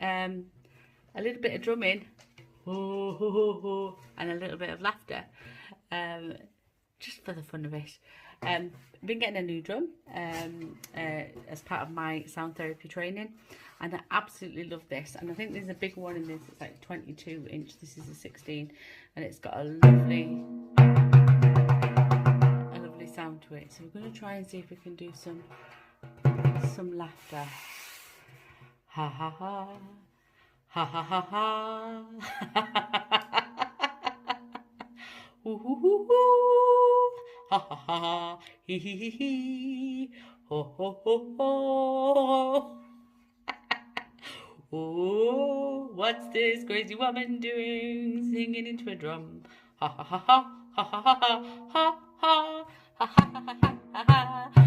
A little bit of drumming, and a little bit of laughter, just for the fun of it. Been getting a new drum as part of my sound therapy training, and I absolutely love this. And I think there's a big one in this. It's like 22 inch. This is a 16, and it's got a lovely sound to it. So we're going to try and see if we can do some laughter. Ha ha ha. Ha ha ha ha. Hoo hoo hoo hoo. Ha ha ha. Hee hee hee hee. Ho ho ho ho. Oh, what's this crazy woman doing? Singing into a drum. Ha ha ha ha. Ha ha ha ha. Ha ha ha ha ha ha.